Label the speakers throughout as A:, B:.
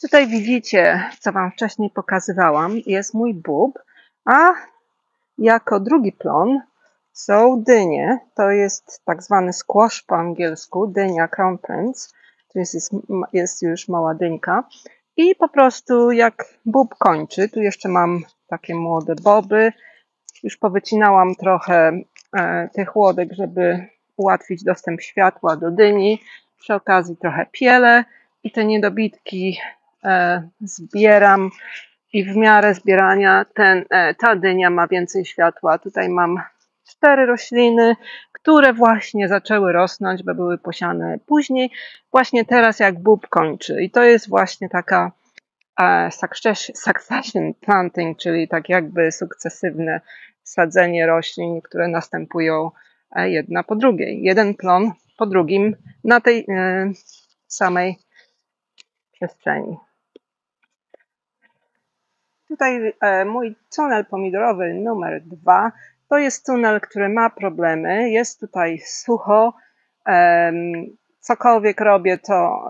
A: Tutaj widzicie, co Wam wcześniej pokazywałam, jest mój bób, a jako drugi plon są dynie. To jest tak zwany squash po angielsku, dynia Crown Prince. Tu jest już mała dynka. I po prostu jak bób kończy, tu jeszcze mam takie młode boby. Już powycinałam trochę tych łodek, żeby ułatwić dostęp światła do dyni. Przy okazji trochę pielę i te niedobitki zbieram i w miarę zbierania ta dynia ma więcej światła. Tutaj mam 4 rośliny, które właśnie zaczęły rosnąć, bo były posiane później, właśnie teraz jak bób kończy. I to jest właśnie taka succession planting, czyli tak jakby sukcesywne sadzenie roślin, które następują jedna po drugiej. Jeden plon po drugim na tej samej przestrzeni. Tutaj mój tunel pomidorowy numer 2 to jest tunel, który ma problemy. Jest tutaj sucho. Cokolwiek robię, to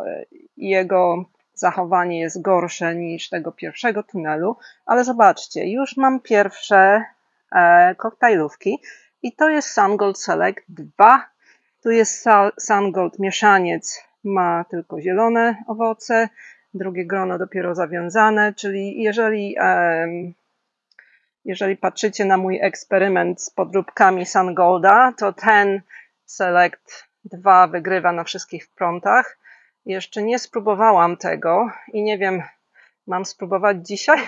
A: jego zachowanie jest gorsze niż tego pierwszego tunelu. Ale zobaczcie, już mam pierwsze koktajlówki i to jest Sungold Select 2. Tu jest Sungold mieszaniec, ma tylko zielone owoce. Drugie grono dopiero zawiązane, czyli jeżeli patrzycie na mój eksperyment z podróbkami Sungolda, to ten Select 2 wygrywa na wszystkich frontach. Jeszcze nie spróbowałam tego i nie wiem, mam spróbować dzisiaj,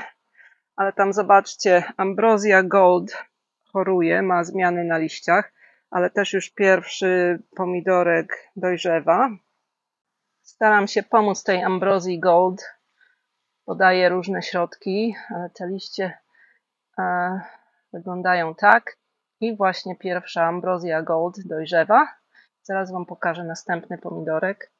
A: ale tam zobaczcie, Ambrosia Gold choruje, ma zmiany na liściach, ale też już pierwszy pomidorek dojrzewa. Staram się pomóc tej Ambrosii Gold. Podaję różne środki, ale te liście wyglądają tak. I właśnie pierwsza Ambrosia Gold dojrzewa. Zaraz Wam pokażę następny pomidorek.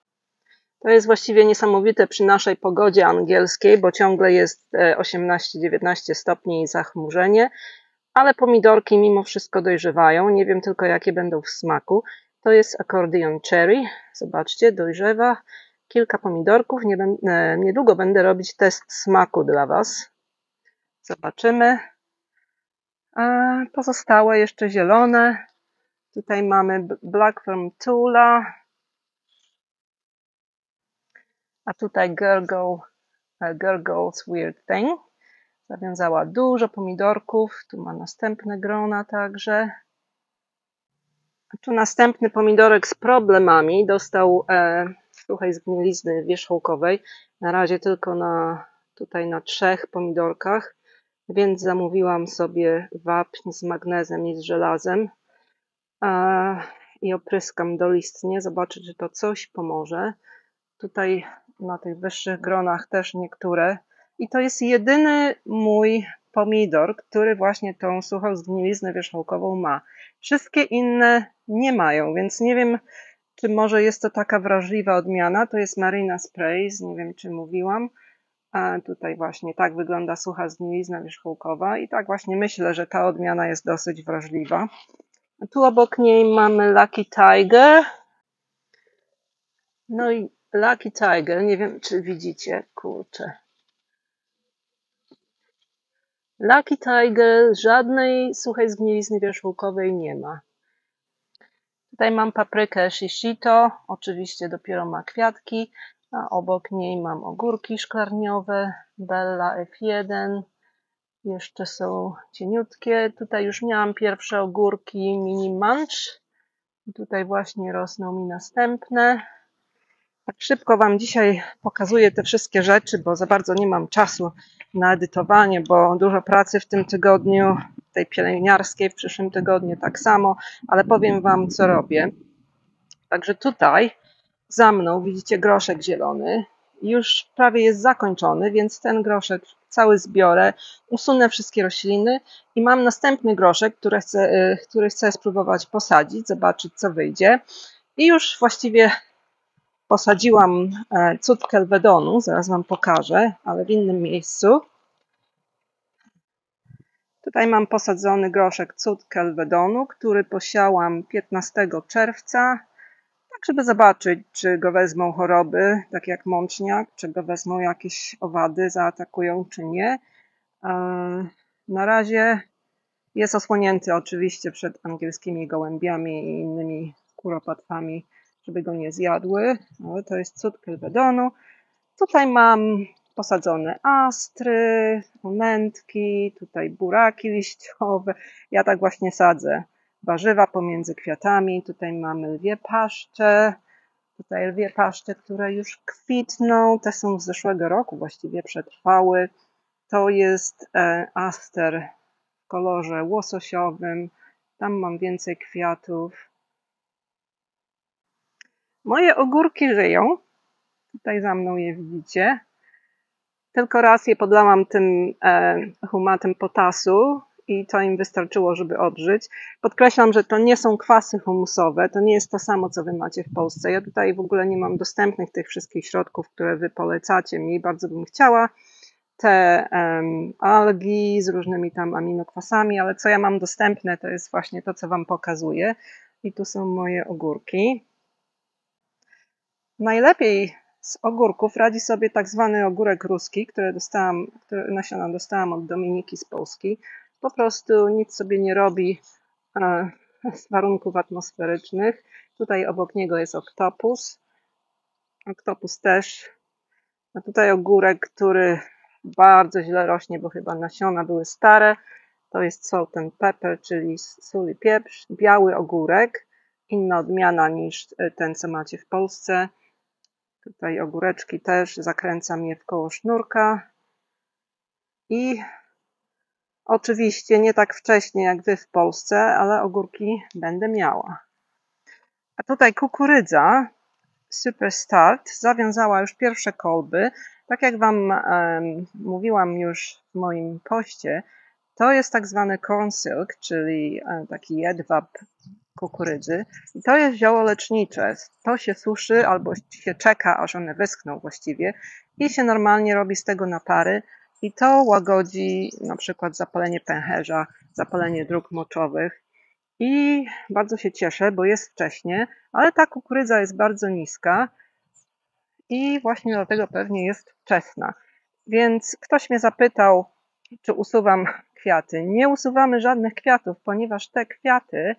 A: To jest właściwie niesamowite przy naszej pogodzie angielskiej, bo ciągle jest 18-19 stopni i zachmurzenie, ale pomidorki mimo wszystko dojrzewają. Nie wiem tylko, jakie będą w smaku. To jest Accordion Cherry. Zobaczcie, dojrzewa. Kilka pomidorków. Niedługo będę robić test smaku dla Was. Zobaczymy. Pozostałe jeszcze zielone. Tutaj mamy Black Firm Tula. A tutaj Gurgle's Weird Thing. Zawiązała dużo pomidorków. Tu ma następne grona także. A tu następny pomidorek z problemami. Dostał suchej zgnilizny wierzchołkowej. Na razie tylko tutaj na 3 pomidorkach. Więc zamówiłam sobie wapń z magnezem i z żelazem. I opryskam dolistnie. Zobaczę, czy to coś pomoże. Tutaj na tych wyższych gronach też niektóre. I to jest jedyny mój pomidor, który właśnie tą suchą zgniliznę wierzchołkową ma. Wszystkie inne nie mają, więc nie wiem, czy może jest to taka wrażliwa odmiana. To jest Marina Sprays, nie wiem, czy mówiłam. A tutaj właśnie tak wygląda sucha zgnilizna wierzchołkowa i tak właśnie myślę, że ta odmiana jest dosyć wrażliwa. A tu obok niej mamy Lucky Tiger. No i Lucky Tiger, nie wiem, czy widzicie, kurczę. Lucky Tiger żadnej suchej zgnilizny wierzchołkowej nie ma. Tutaj mam paprykę Shishito, oczywiście dopiero ma kwiatki, a obok niej mam ogórki szklarniowe, Bella F1, jeszcze są cieniutkie. Tutaj już miałam pierwsze ogórki Mini Munch, tutaj właśnie rosną mi następne. Tak szybko Wam dzisiaj pokazuję te wszystkie rzeczy, bo za bardzo nie mam czasu na edytowanie, bo dużo pracy w tym tygodniu, tej pielęgniarskiej, w przyszłym tygodniu tak samo, ale powiem Wam, co robię. Także tutaj za mną widzicie groszek zielony już prawie jest zakończony, więc ten groszek cały zbiorę, usunę wszystkie rośliny i mam następny groszek, który chcę spróbować posadzić, zobaczyć co wyjdzie. I już właściwie posadziłam cud kelvedonu, zaraz Wam pokażę, ale w innym miejscu. Tutaj mam posadzony groszek cud kelvedonu, który posiałam 15 czerwca, tak żeby zobaczyć, czy go wezmą choroby, tak jak mączniak, czy go wezmą jakieś owady, zaatakują, czy nie. Na razie jest osłonięty oczywiście przed angielskimi gołębiami i innymi kuropatwami, żeby go nie zjadły, ale to jest cud kelvedonu. Tutaj mam posadzone astry, onętki, tutaj buraki liściowe. Ja tak właśnie sadzę warzywa pomiędzy kwiatami. Tutaj mamy lwie paszcze. Tutaj lwie paszcze, które już kwitną. Te są z zeszłego roku, właściwie przetrwały. To jest aster w kolorze łososiowym. Tam mam więcej kwiatów. Moje ogórki żyją. Tutaj za mną je widzicie. Tylko raz je podlałam tym humatem potasu i to im wystarczyło, żeby odżyć. Podkreślam, że to nie są kwasy humusowe, to nie jest to samo, co Wy macie w Polsce. Ja tutaj w ogóle nie mam dostępnych tych wszystkich środków, które Wy polecacie mi. Bardzo bym chciała te algi z różnymi tam aminokwasami, ale co ja mam dostępne, to jest właśnie to, co Wam pokazuję. I tu są moje ogórki. Najlepiej z ogórków radzi sobie tak zwany ogórek ruski, które nasiona dostałam od Dominiki z Polski. Po prostu nic sobie nie robi z warunków atmosferycznych. Tutaj obok niego jest oktopus. Oktopus też. A tutaj ogórek, który bardzo źle rośnie, bo chyba nasiona były stare. To jest salt and pepper, czyli sól i pieprz. Biały ogórek. Inna odmiana niż ten, co macie w Polsce. Tutaj ogóreczki też, zakręcam je w koło sznurka i oczywiście nie tak wcześnie jak Wy w Polsce, ale ogórki będę miała. A tutaj kukurydza Super Start zawiązała już pierwsze kolby. Tak jak Wam mówiłam już w moim poście, to jest tak zwany corn silk, czyli taki jedwab kukurydzy. I to jest zioło lecznicze. To się suszy albo się czeka, aż one wyschną właściwie i się normalnie robi z tego napary i to łagodzi na przykład zapalenie pęcherza, zapalenie dróg moczowych i bardzo się cieszę, bo jest wcześnie, ale ta kukurydza jest bardzo niska i właśnie dlatego pewnie jest wczesna. Więc ktoś mnie zapytał, czy usuwam kwiaty. Nie usuwamy żadnych kwiatów, ponieważ te kwiaty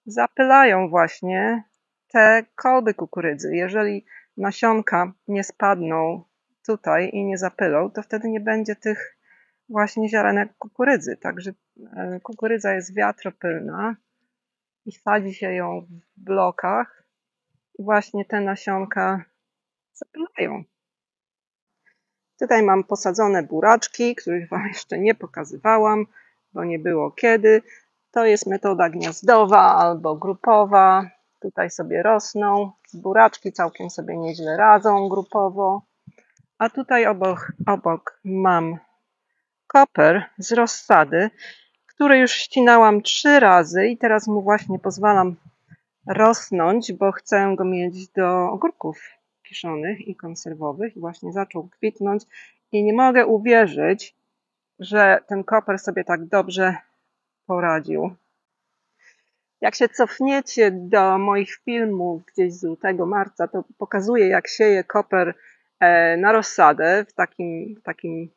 A: zapylają właśnie te kolby kukurydzy. Jeżeli nasionka nie spadną tutaj i nie zapylą, to wtedy nie będzie tych właśnie ziarenek kukurydzy. Także kukurydza jest wiatropylna i sadzi się ją w blokach i właśnie te nasionka zapylają. Tutaj mam posadzone buraczki, których Wam jeszcze nie pokazywałam, bo nie było kiedy. To jest metoda gniazdowa albo grupowa. Tutaj sobie rosną. Buraczki całkiem sobie nieźle radzą grupowo. A tutaj obok mam koper z rozsady, który już ścinałam 3 razy i teraz mu właśnie pozwalam rosnąć, bo chcę go mieć do ogórków kiszonych i konserwowych. I właśnie zaczął kwitnąć i nie mogę uwierzyć, że ten koper sobie tak dobrze poradził. Jak się cofniecie do moich filmów gdzieś z lutego, marca, to pokazuję, jak sieję koper na rozsadę w takiej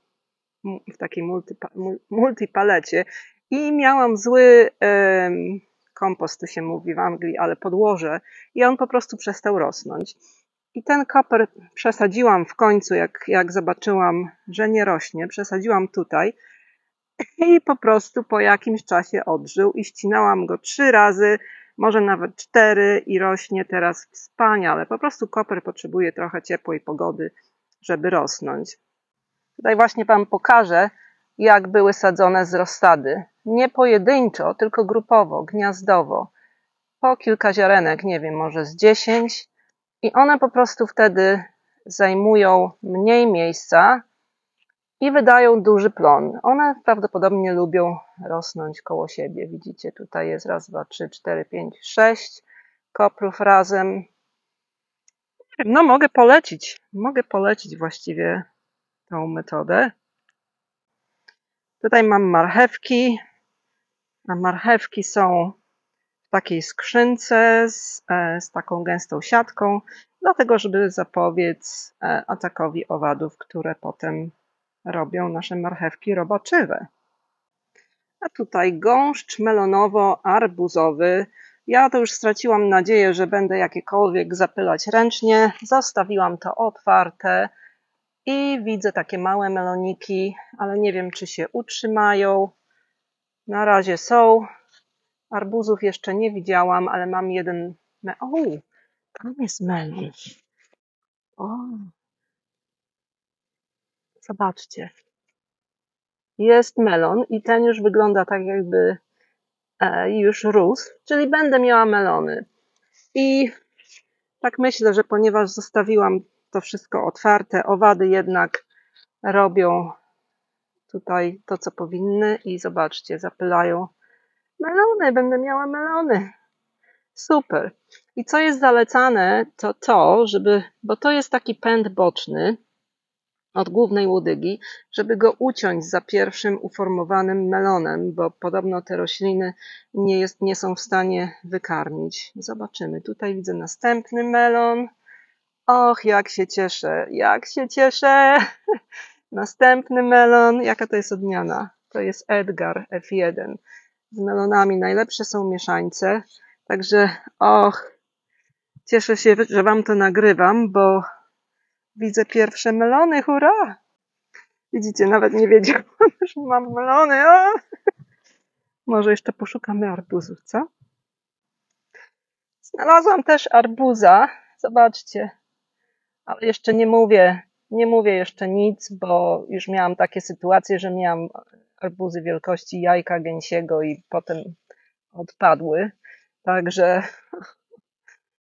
A: multipalecie i miałam zły kompost, tu się mówi w Anglii, ale podłoże i on po prostu przestał rosnąć. I ten koper przesadziłam w końcu, jak zobaczyłam, że nie rośnie, przesadziłam tutaj i po prostu po jakimś czasie odżył i ścinałam go 3 razy, może nawet 4 i rośnie teraz wspaniale. Po prostu koper potrzebuje trochę ciepłej pogody, żeby rosnąć. Tutaj właśnie Wam pokażę, jak były sadzone z rozsady. Nie pojedynczo, tylko grupowo, gniazdowo. Po kilka ziarenek, nie wiem, może z 10. I one po prostu wtedy zajmują mniej miejsca i wydają duży plon. One prawdopodobnie lubią rosnąć koło siebie. Widzicie, tutaj jest raz, dwa, trzy, cztery, pięć, 6 koprów razem. No mogę polecić właściwie tą metodę. Tutaj mam marchewki. A marchewki są w takiej skrzynce z taką gęstą siatką, dlatego żeby zapobiec atakowi owadów, które potem robią nasze marchewki robaczywe. A tutaj gąszcz melonowo-arbuzowy. Ja to już straciłam nadzieję, że będę jakiekolwiek zapylać ręcznie. Zostawiłam to otwarte i widzę takie małe meloniki, ale nie wiem, czy się utrzymają. Na razie są. Arbuzów jeszcze nie widziałam, ale mam jeden. O, tam jest melon. O, zobaczcie. Jest melon i ten już wygląda tak, jakby już rósł, czyli będę miała melony. I tak myślę, że ponieważ zostawiłam to wszystko otwarte, owady jednak robią tutaj to, co powinny i zobaczcie, zapylają melony, będę miała melony. Super. I co jest zalecane, to, bo to jest taki pęd boczny od głównej łodygi, żeby go uciąć za pierwszym uformowanym melonem, bo podobno te rośliny nie są w stanie wykarmić. Zobaczymy. Tutaj widzę następny melon. Och, jak się cieszę, jak się cieszę. Następny melon. Jaka to jest odmiana? To jest Edgar F1. Z melonami najlepsze są mieszańce. Także, och, cieszę się, że wam to nagrywam, bo widzę pierwsze melony, hurra! Widzicie, nawet nie wiedziałam, że mam melony. O! Może jeszcze poszukamy arbuzów, co? Znalazłam też arbuza, zobaczcie, ale jeszcze nie mówię jeszcze nic, bo już miałam takie sytuacje, że miałam arbuzy wielkości jajka gęsiego i potem odpadły, także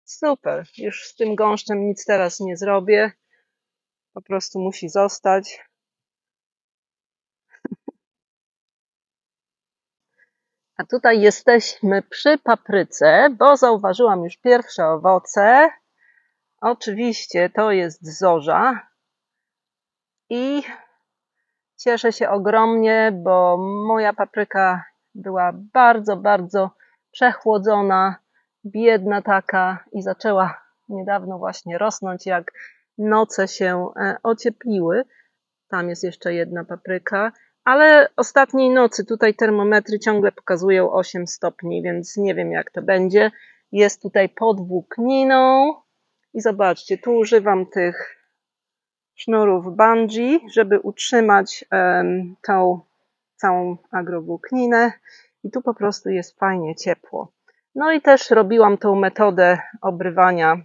A: super, już z tym gąszczem nic teraz nie zrobię, po prostu musi zostać. A tutaj jesteśmy przy papryce, bo zauważyłam już pierwsze owoce. Oczywiście to jest zorza i cieszę się ogromnie, bo moja papryka była bardzo, bardzo przechłodzona, biedna taka i zaczęła niedawno właśnie rosnąć, jak noce się ociepliły. Tam jest jeszcze jedna papryka, ale ostatniej nocy tutaj termometry ciągle pokazują 8 stopni, więc nie wiem, jak to będzie. Jest tutaj pod włókniną i zobaczcie, tu używam tych sznurów bungee, żeby utrzymać tą całą agrowłókninę i tu po prostu jest fajnie ciepło. No i też robiłam tą metodę obrywania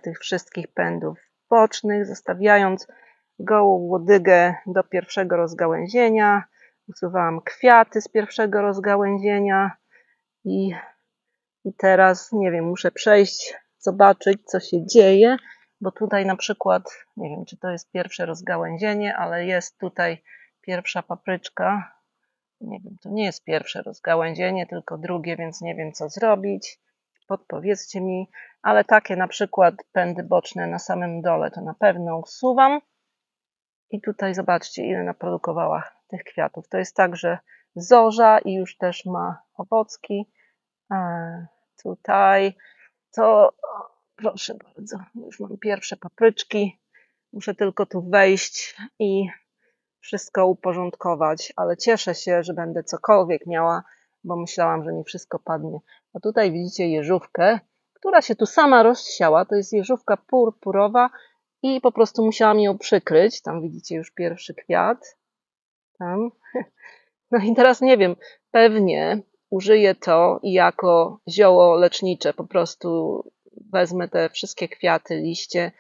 A: tych wszystkich pędów bocznych, zostawiając gołą łodygę do pierwszego rozgałęzienia. Usuwałam kwiaty z pierwszego rozgałęzienia i teraz, nie wiem, muszę przejść, zobaczyć, co się dzieje, bo tutaj na przykład, nie wiem, czy to jest pierwsze rozgałęzienie, ale jest tutaj pierwsza papryczka. Nie wiem, to nie jest pierwsze rozgałęzienie, tylko drugie, więc nie wiem, co zrobić. Podpowiedzcie mi, ale takie na przykład pędy boczne na samym dole to na pewno usuwam. I tutaj zobaczcie, ile naprodukowała tych kwiatów. To jest także zorza i już też ma owocki. Tutaj to, proszę bardzo, już mam pierwsze papryczki. Muszę tylko tu wejść i wszystko uporządkować, ale cieszę się, że będę cokolwiek miała, bo myślałam, że nie wszystko padnie. A tutaj widzicie jeżówkę, która się tu sama rozsiała. To jest jeżówka purpurowa i po prostu musiałam ją przykryć. Tam widzicie już pierwszy kwiat. Tam. No i teraz nie wiem, pewnie użyję to jako zioło lecznicze. Po prostu wezmę te wszystkie kwiaty, liście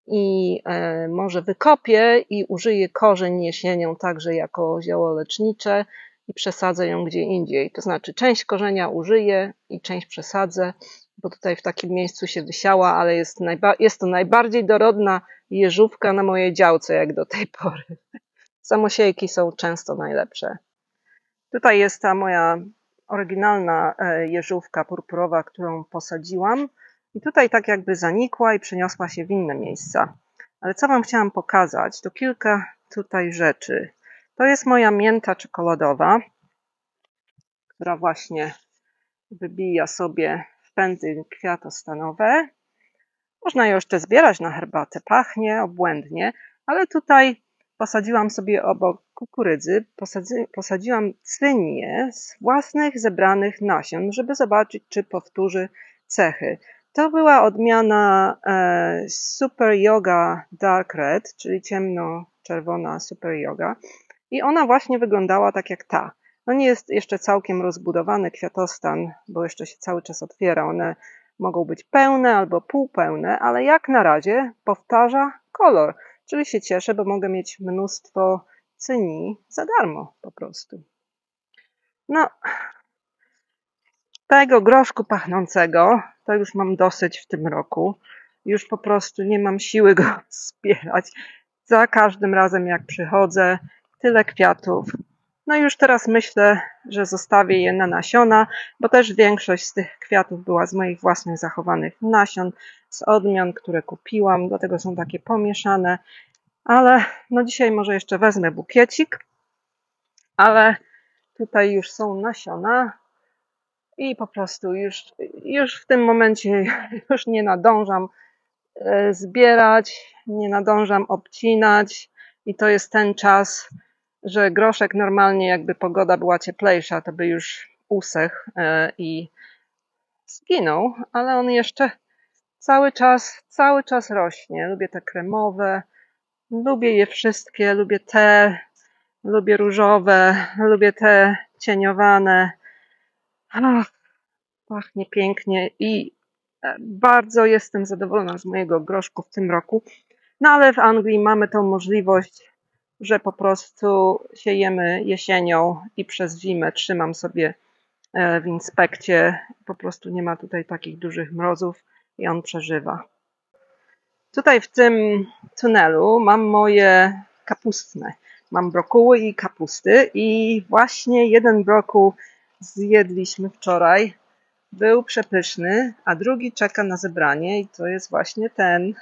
A: i może wykopię i użyję korzeń jesienią także jako zioło lecznicze i przesadzę ją gdzie indziej. To znaczy część korzenia użyję i część przesadzę bo tutaj w takim miejscu się wysiała, ale jest to najbardziej dorodna jeżówka na mojej działce jak do tej pory. Samosiejki są często najlepsze. Tutaj jest ta moja oryginalna jeżówka purpurowa, którą posadziłam. I tutaj tak jakby zanikła i przeniosła się w inne miejsca. Ale co wam chciałam pokazać, to kilka tutaj rzeczy. To jest moja mięta czekoladowa, która właśnie wybija sobie wpędy kwiatostanowe. Można ją jeszcze zbierać na herbatę, pachnie obłędnie, ale tutaj posadziłam sobie obok kukurydzy, posadziłam cynię z własnych zebranych nasion, żeby zobaczyć, czy powtórzy cechy. To była odmiana Super Yoga Dark Red, czyli ciemno-czerwona Super Yoga. I ona właśnie wyglądała tak jak ta. No nie jest jeszcze całkiem rozbudowany kwiatostan, bo jeszcze się cały czas otwiera. One mogą być pełne albo półpełne, ale jak na razie powtarza kolor. Czyli się cieszę, bo mogę mieć mnóstwo cyni za darmo po prostu. No, tego groszku pachnącego to już mam dosyć w tym roku. Już po prostu nie mam siły go zbierać. Za każdym razem jak przychodzę, tyle kwiatów. No i już teraz myślę, że zostawię je na nasiona, bo też większość z tych kwiatów była z moich własnych zachowanych nasion, z odmian, które kupiłam, dlatego są takie pomieszane. Ale no dzisiaj może jeszcze wezmę bukiecik, ale tutaj już są nasiona i po prostu już w tym momencie już nie nadążam zbierać, nie nadążam obcinać i to jest ten czas, że groszek normalnie jakby pogoda była cieplejsza, to by już usechł i zginął, ale on jeszcze cały czas rośnie. Lubię te kremowe, lubię je wszystkie, lubię te, lubię różowe, lubię te cieniowane. Ach, pachnie pięknie i bardzo jestem zadowolona z mojego groszku w tym roku. No ale w Anglii mamy tą możliwość, że po prostu siejemy jesienią i przez zimę trzymam sobie w inspekcie. Po prostu nie ma tutaj takich dużych mrozów i on przeżywa. Tutaj w tym tunelu mam moje kapustne. Mam brokuły i kapusty i właśnie jeden brokuł zjedliśmy wczoraj. Był przepyszny, a drugi czeka na zebranie i to jest właśnie ten.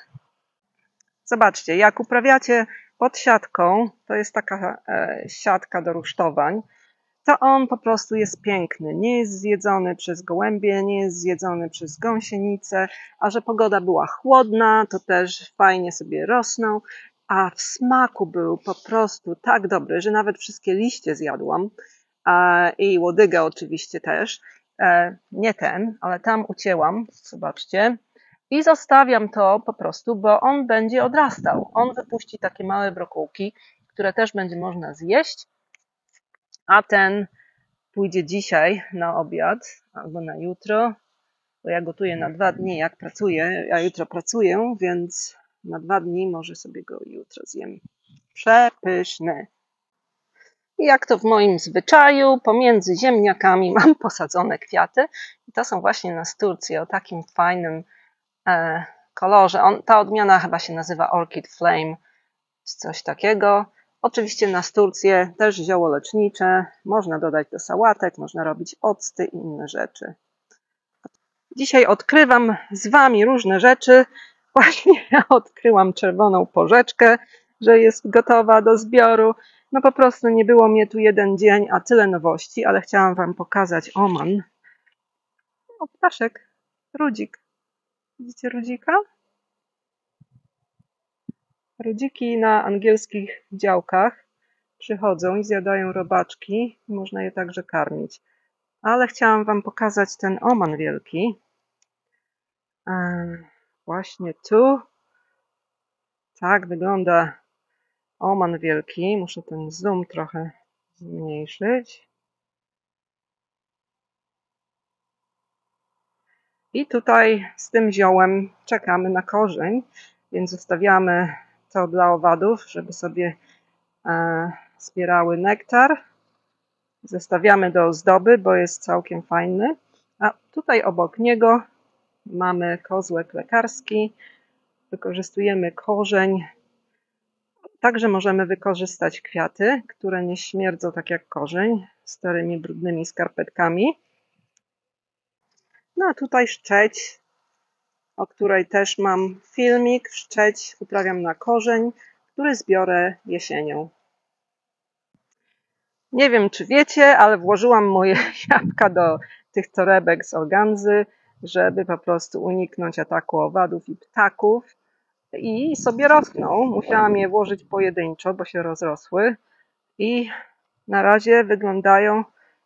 A: Zobaczcie, jak uprawiacie pod siatką, to jest taka siatka do rusztowań, to on po prostu jest piękny. Nie jest zjedzony przez gołębie, nie jest zjedzony przez gąsienicę, a że pogoda była chłodna, to też fajnie sobie rosną, a w smaku był po prostu tak dobry, że nawet wszystkie liście zjadłam i łodygę oczywiście też. Nie ten, ale tam ucięłam, zobaczcie. I zostawiam to po prostu, bo on będzie odrastał. On wypuści takie małe brokułki, które też będzie można zjeść, a ten pójdzie dzisiaj na obiad albo na jutro, bo ja gotuję na 2 dni, jak pracuję. Ja jutro pracuję, więc na 2 dni może sobie go jutro zjem. Przepyszny. I jak to w moim zwyczaju, pomiędzy ziemniakami mam posadzone kwiaty. I to są właśnie nasturcje o takim fajnym kolorze. Ta odmiana chyba się nazywa Orchid Flame, czy coś takiego. Oczywiście nasturcje też ziołolecznicze, można dodać do sałatek, można robić octy i inne rzeczy. Dzisiaj odkrywam z wami różne rzeczy. Właśnie odkryłam czerwoną porzeczkę, że jest gotowa do zbioru. No po prostu nie było mnie tu jeden dzień, a tyle nowości, ale chciałam wam pokazać oman. O, ptaszek, rudzik. Widzicie rudzika? Rudziki na angielskich działkach przychodzą i zjadają robaczki. Można je także karmić. Ale chciałam wam pokazać ten oman wielki. Właśnie tu. Tak wygląda oman wielki. Muszę ten zoom trochę zmniejszyć. I tutaj z tym ziołem czekamy na korzeń, więc zostawiamy to dla owadów, żeby sobie zbierały nektar. Zostawiamy do ozdoby, bo jest całkiem fajny. A tutaj obok niego mamy kozłek lekarski, wykorzystujemy korzeń. Także możemy wykorzystać kwiaty, które nie śmierdzą tak jak korzeń, starymi brudnymi skarpetkami. No a tutaj szczeć, o której też mam filmik. Szczeć uprawiam na korzeń, który zbiorę jesienią. Nie wiem, czy wiecie, ale włożyłam moje jabłka do tych torebek z organzy, żeby po prostu uniknąć ataku owadów i ptaków. I sobie rosną. Musiałam je włożyć pojedynczo, bo się rozrosły. I na razie wyglądają,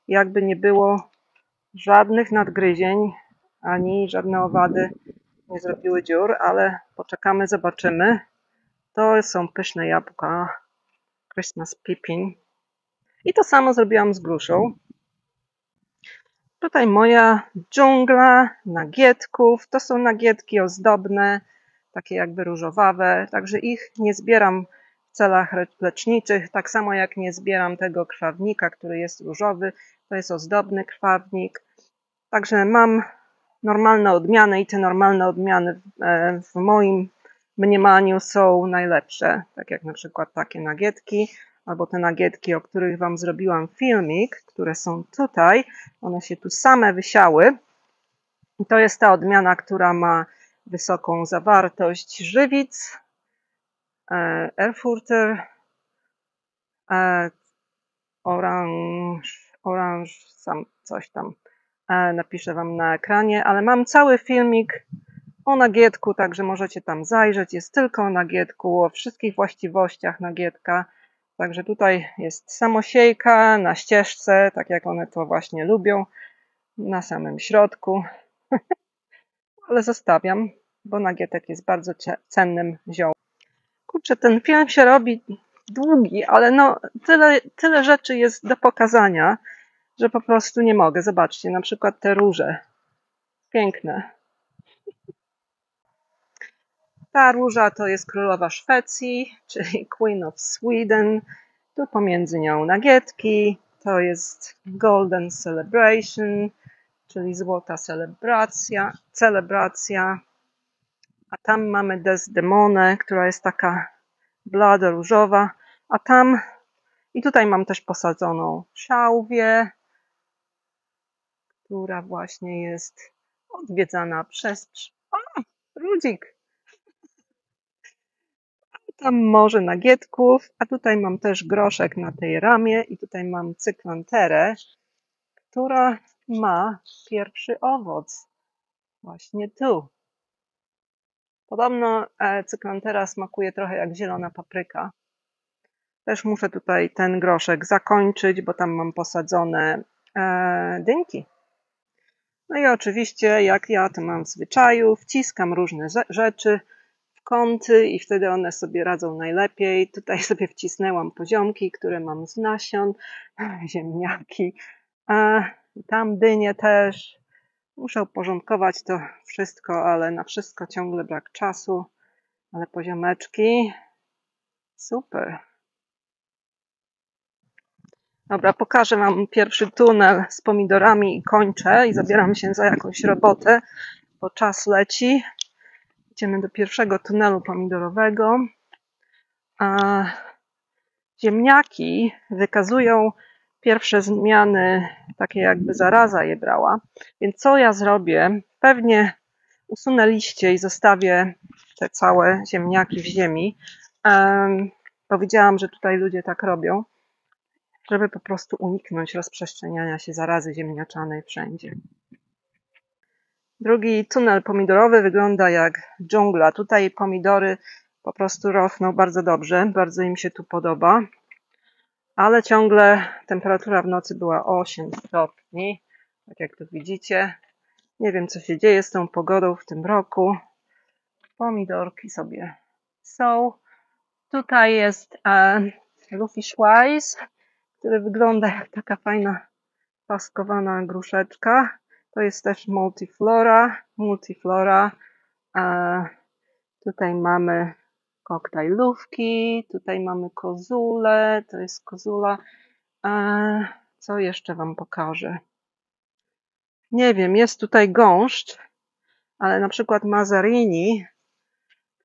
A: jakby nie było żadnych nadgryzień, ani żadne owady nie zrobiły dziur, ale poczekamy, zobaczymy. To są pyszne jabłka Christmas Pippin. I to samo zrobiłam z gruszą. Tutaj moja dżungla nagietków. To są nagietki ozdobne, takie jakby różowawe, także ich nie zbieram w celach leczniczych, tak samo jak nie zbieram tego krwawnika, który jest różowy. To jest ozdobny krwawnik. Także mam normalne odmiany i te normalne odmiany w moim mniemaniu są najlepsze, tak jak na przykład takie nagietki, albo te nagietki, o których wam zrobiłam filmik, które są tutaj. One się tu same wysiały. I to jest ta odmiana, która ma wysoką zawartość żywic, Erfurter, orange, coś tam napiszę wam na ekranie, ale mam cały filmik o nagietku, także możecie tam zajrzeć. Jest tylko o nagietku, o wszystkich właściwościach nagietka. Także tutaj jest samosiejka na ścieżce, tak jak one to właśnie lubią, na samym środku. Ale zostawiam, bo nagietek jest bardzo cennym ziołem. Kurczę, ten film się robi długi, ale no tyle rzeczy jest do pokazania, że po prostu nie mogę. Zobaczcie, na przykład te róże. Piękne. Ta róża to jest królowa Szwecji, czyli Queen of Sweden. Tu pomiędzy nią nagietki. To jest Golden Celebration, czyli złota celebracja. A tam mamy Desdemonę, która jest taka blado różowa. A tam i tutaj mam też posadzoną szałwię, która właśnie jest odwiedzana przez... O, ludzik! Tam morze nagietków, a tutaj mam też groszek na tej ramie i tutaj mam cyklanterę, która ma pierwszy owoc. Właśnie tu. Podobno cyklantera smakuje trochę jak zielona papryka. Też muszę tutaj ten groszek zakończyć, bo tam mam posadzone dynki. No i oczywiście, jak ja to mam w zwyczaju, wciskam różne rzeczy w kąty i wtedy one sobie radzą najlepiej. Tutaj sobie wcisnęłam poziomki, które mam z nasion, ziemniaki, a tam dynie też. Muszę uporządkować to wszystko, ale na wszystko ciągle brak czasu. Ale poziomeczki, super. Dobra, pokażę wam pierwszy tunel z pomidorami i kończę i zabieram się za jakąś robotę, bo czas leci. Idziemy do pierwszego tunelu pomidorowego. A ziemniaki wykazują pierwsze zmiany, takie jakby zaraza je brała. Więc co ja zrobię? Pewnie usunę liście i zostawię te całe ziemniaki w ziemi. Powiedziałam, że tutaj ludzie tak robią, żeby po prostu uniknąć rozprzestrzeniania się zarazy ziemniaczanej wszędzie. Drugi tunel pomidorowy wygląda jak dżungla. Tutaj pomidory po prostu rosną bardzo dobrze, bardzo im się tu podoba. Ale ciągle temperatura w nocy była 8 stopni, tak jak tu widzicie. Nie wiem, co się dzieje z tą pogodą w tym roku. Pomidorki sobie są. Tutaj jest Lufish Wise, który wygląda jak taka fajna paskowana gruszeczka. To jest też multiflora. Tutaj mamy koktajlówki, tutaj mamy kozulę, to jest kozula. Co jeszcze wam pokażę? Nie wiem, jest tutaj gąszcz, Ale na przykład Mazarini,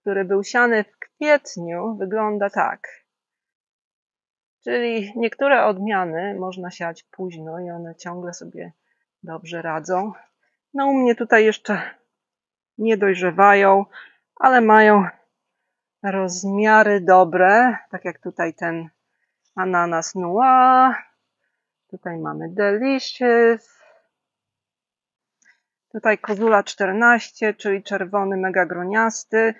A: który był siany w kwietniu, wygląda tak. Czyli niektóre odmiany można siać późno i one ciągle sobie dobrze radzą. No u mnie tutaj jeszcze nie dojrzewają, ale mają rozmiary dobre, tak jak tutaj ten ananas noir. Tutaj mamy Delicious. Tutaj kozula 14, czyli czerwony megagroniasty.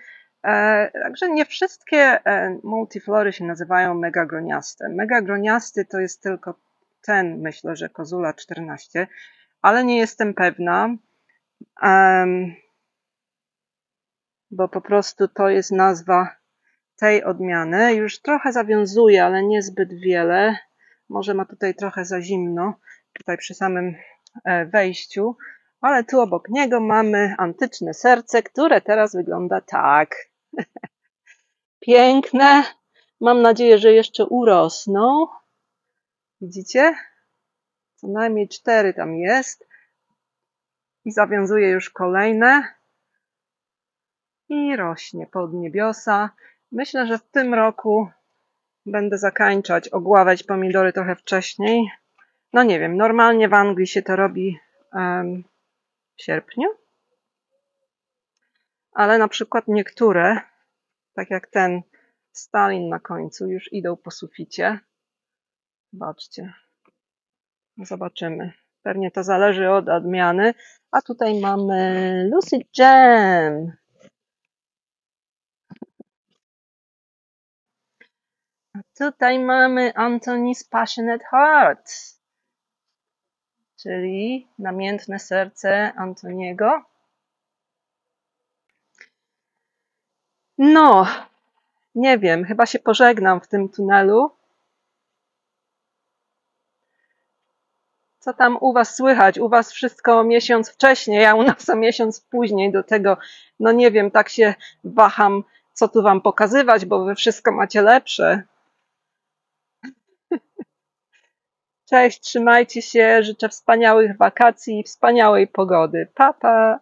A: Także nie wszystkie multiflory się nazywają megagroniaste. Megagroniasty to jest tylko ten, myślę, że kozula 14, ale nie jestem pewna, bo po prostu to jest nazwa tej odmiany. Już trochę zawiązuje, ale niezbyt wiele. Może ma tutaj trochę za zimno, tutaj przy samym wejściu. Ale tu obok niego mamy antyczne serce, które teraz wygląda tak. Piękne. Mam nadzieję, że jeszcze urosną. Widzicie? Co najmniej 4 tam jest. I zawiązuje już kolejne. I rośnie pod niebiosa. Myślę, że w tym roku będę zakańczać ogławiać pomidory trochę wcześniej. No nie wiem, normalnie w Anglii się to robi w sierpniu. Ale na przykład niektóre, tak jak ten Stalin na końcu, już idą po suficie. Zobaczcie. Zobaczymy. Pewnie to zależy od odmiany. A tutaj mamy Lucy Jam. A tutaj mamy Anthony's Passionate Heart, czyli namiętne serce Antoniego. No, nie wiem, chyba się pożegnam w tym tunelu. Co tam u was słychać? U was wszystko miesiąc wcześniej, a u nas o miesiąc później. Do tego, no nie wiem, tak się waham, co tu wam pokazywać, bo wy wszystko macie lepsze. Cześć, trzymajcie się, życzę wspaniałych wakacji i wspaniałej pogody. Pa, pa!